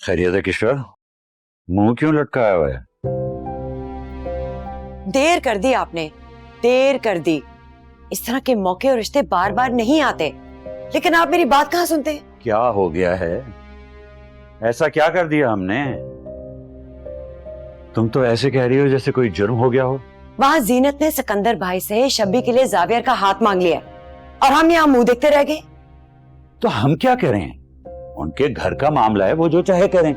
खैरियत है किशोर? मुंह क्यों लटकाया हुआ है? देर कर दी आपने, देर कर दी। इस तरह के मौके और रिश्ते बार बार नहीं आते, लेकिन आप मेरी बात कहाँ सुनते? क्या हो गया है? ऐसा क्या कर दिया हमने? तुम तो ऐसे कह रही हो जैसे कोई जुर्म हो गया हो। वहां जीनत ने सिकंदर भाई से शब्बी के लिए जावियर का हाथ मांग लिया और हम यहाँ मुंह देखते रह गए। तो हम क्या करें? उनके घर का मामला है, वो जो चाहे करें।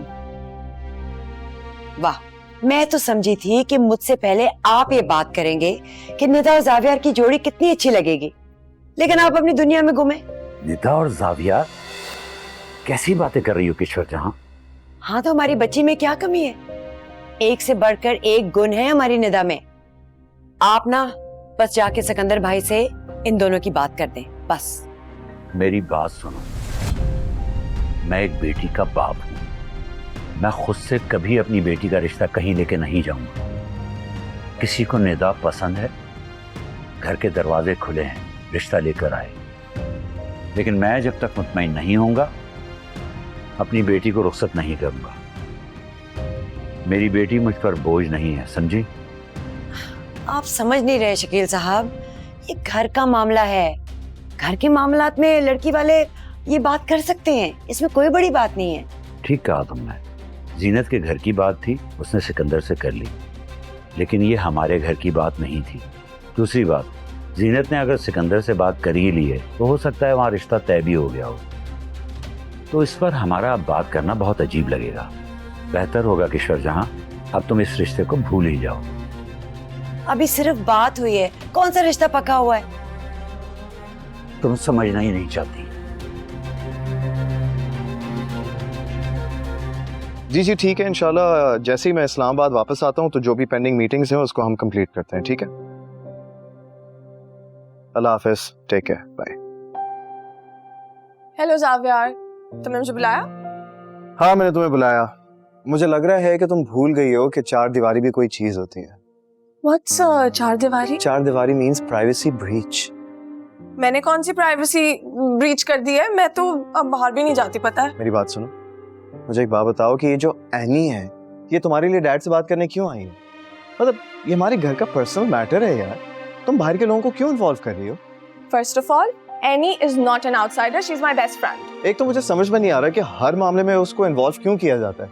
वाह, मैं तो समझी थी कि मुझसे पहले आप ये बात करेंगे कि निदा और जावियर की जोड़ी कितनी अच्छी लगेगी, लेकिन आप अपनी दुनिया में घूमे। निदा और जावियर? कैसी बातें कर रही हो किशोर जहां? हाँ, तो हमारी बच्ची में क्या कमी है? एक से बढ़कर एक गुण है हमारी निदा में। आप ना बस जाके सिकंदर भाई से इन दोनों की बात कर दें, बस। मेरी बात सुनो, मैं एक बेटी का बाप हूं। मैं खुद से कभी अपनी बेटी का रिश्ता कहीं लेके नहीं जाऊंगा। किसी को निदा पसंद है, घर के दरवाजे खुले हैं, रिश्ता लेकर आए। लेकिन मैं जब तक मुतमईन नहीं होऊंगा, अपनी बेटी को रुखसत नहीं करूंगा। मेरी बेटी मुझ पर बोझ नहीं है, समझी? आप समझ नहीं रहे शकील साहब, ये घर का मामला है। घर के मामलात में लड़की वाले ये बात कर सकते हैं, इसमें कोई बड़ी बात नहीं है। ठीक कहा तुमने। जीनत के घर की बात थी, उसने सिकंदर से कर ली, लेकिन ये हमारे घर की बात नहीं थी। दूसरी बात, जीनत ने अगर सिकंदर से बात कर ही ली है तो हो सकता है वहां रिश्ता तय भी हो गया हो। तो इस पर हमारा अब बात करना बहुत अजीब लगेगा। बेहतर होगा किशोर जहां अब तुम इस रिश्ते को भूल ही जाओ। अभी सिर्फ बात हुई है, कौन सा रिश्ता पक्का हुआ है? तुम समझना ही नहीं चाहती। जी जी ठीक है, इंशाल्लाह जैसे ही मैं इस्लामाबाद वापस आता हूँ तो जो भी पेंडिंग मीटिंग्स हैं उसको हम कंप्लीट करते हैं, ठीक है? अल्लाह हाफिज, take care, bye. Hello Javier, तुमने मुझे बुलाया? हाँ, मैंने तुम्हें बुलाया। मुझे लग रहा है कि तुम भूल गई हो कि चार दीवारी भी कोई चीज होती है। व्हाट्स चार दीवारी? चार दीवारी मींस प्राइवेसी ब्रीच। मैंने कौन सी प्राइवेसी ब्रीच कर दी है? मैं तो अब बाहर भी नहीं जाती, पता है। मेरी बात सुनो, मुझे एक बात बताओ कि ये जो एनी है, ये तुम्हारे लिए डैड से बात करने क्यों आई है? मतलब ये हमारे घर का पर्सनल मैटर है यार, तुम बाहर के लोगों को क्यों इन्वॉल्व कर रही हो? First of all, any is not an outsider, she is my best friend. एक तो मुझे समझ में नहीं आ रहा कि हर मामले में उसको इन्वॉल्व क्यों किया जाता है।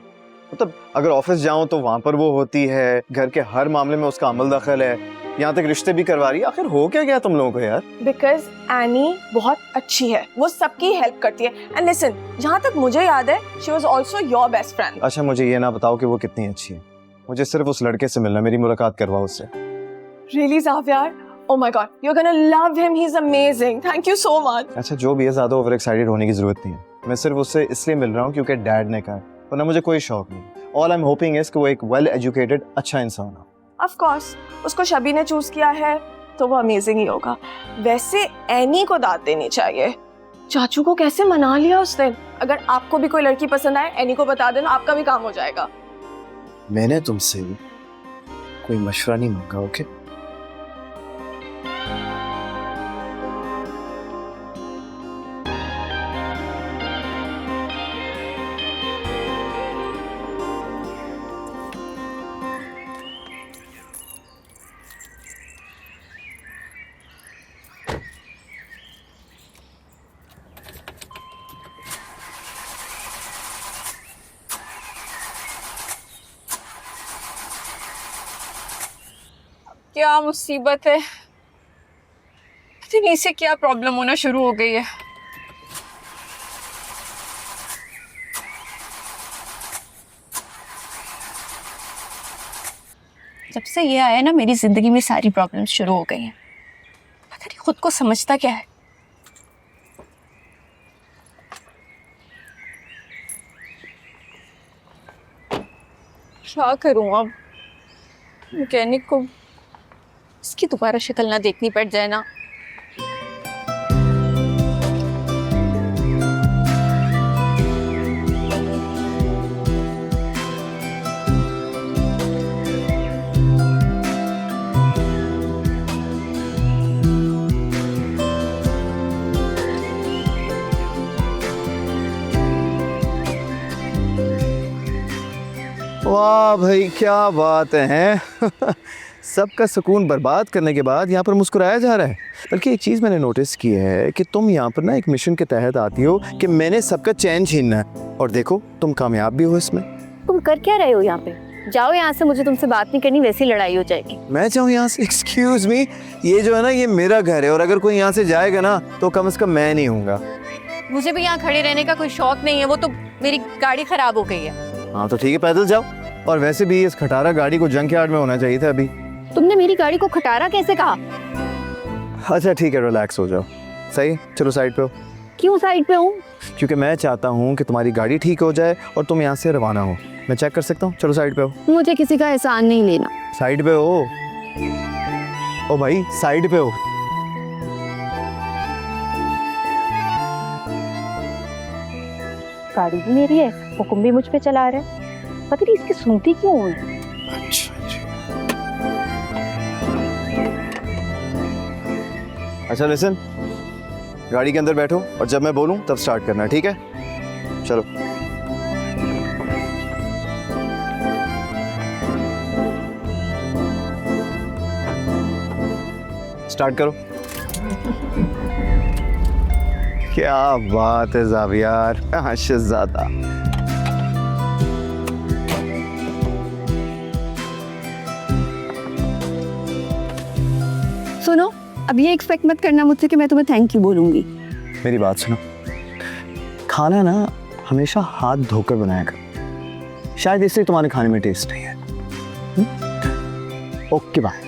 मतलब अगर ऑफिस जाऊं तो वहां पर वो होती है, घर के हर मामले में उसका अमल दखल है, यहाँ तक रिश्ते भी करवा रही है। आखिर हो क्या गया तुम लोगों को यार? बिकॉज एनी बहुत अच्छी है, वो सबकी हेल्प करती है। एंड लिसन, जहाँ तक मुझे याद है, she was also your best friend. अच्छा, मुझे ये ना बताओ कि वो कितनी अच्छी है, मुझे सिर्फ उस लड़के से मिलना, मेरी मुलाकात करवाओ उससे। Really Javier? Oh my God, you are gonna love him, he is amazing, thank you so much. अच्छा, जो भी है, ज्यादा ओवर एक्साइटेड होने की जरूरत नहीं है। मैं सिर्फ उससे इसलिए मिल रहा हूँ क्योंकि डैड ने कहा, वरना मुझे कोई शौक नहीं। All I am hoping is कि वो एक वेल एजुकेटेड अच्छा इंसान हो। ऑफ कोर्स, उसको शबी ने चूज किया है तो वो अमेजिंग ही होगा। वैसे एनी को दाद देनी चाहिए, चाचू को कैसे मना लिया उसने। अगर आपको भी कोई लड़की पसंद आए, एनी को बता देना, आपका भी काम हो जाएगा। मैंने तुमसे कोई मशवरा नहीं मांगा, ओके? क्या मुसीबत है, पता नहीं इसे क्या प्रॉब्लम होना शुरू हो गई है। जब से ये आया ना, मेरी जिंदगी में सारी प्रॉब्लम्स शुरू हो गई हैं। पता नहीं खुद को समझता क्या है। क्या करूं अब? मैकेनिक को इसकी दोबारा शक्ल ना देखनी पड़ जाए ना। वाह भाई क्या बात है सबका सुकून बर्बाद करने के बाद यहाँ पर मुस्कुराया जा रहा है। बल्कि एक चीज़ मैंने नोटिस की है कि तुम यहाँ पर ना एक मिशन के तहत आती हो कि मैंने सबका चैन छीनना है, और देखो तुम कामयाब भी हो इसमें। तुम कर क्या रहे हो यहाँ पे? जाओ यहाँ से, मुझे तुमसे बात नहीं करनी, वैसी लड़ाई हो जाएगी। मैं चाहूँ यहाँ से? एक्सक्यूज मी, ये जो है ना ये मेरा घर है, और अगर कोई यहाँ से जाएगा ना तो कम से कम मैं नहीं हूँगा। मुझे भी यहाँ खड़े रहने का कोई शौक नहीं है, वो तो मेरी गाड़ी खराब हो गई है। हाँ तो ठीक है, पैदल जाओ। और वैसे भी इस खटारा गाड़ी को जंक यार्ड में होना चाहिए था अभी। तुमने मेरी गाड़ी को खटारा कैसे कहा? अच्छा ठीक है, रिलैक्स हो जाओ। सही, चलो साइड पे हो। क्यों साइड पे हूँ? क्योंकि मैं चाहता हूँ कि तुम्हारी गाड़ी ठीक हो जाए और तुम यहाँ से रवाना हो। मैं चेक कर सकता हूँ? चलो साइड पे हो। मुझे किसी का एहसान नहीं लेना। साइड पे हो। ओ भाई साइड पे हो। गाड़ी भी मेरी है, हुक्म भी मुझ पे चला रहा है, पता नहीं इसकी सुनती क्यों है। अच्छा लिसन, गाड़ी के अंदर बैठो और जब मैं बोलूं तब स्टार्ट करना, ठीक है? चलो। स्टार्ट करो। क्या बात है ज़ावियार, शहज़ादा। सुनो, अब ये एक्सपेक्ट मत करना मुझसे कि मैं तुम्हें थैंक यू बोलूंगी। मेरी बात सुनो, खाना ना हमेशा हाथ धोकर बनाया कर, शायद इसलिए तुम्हारे खाने में टेस्ट नहीं है। Okay bye.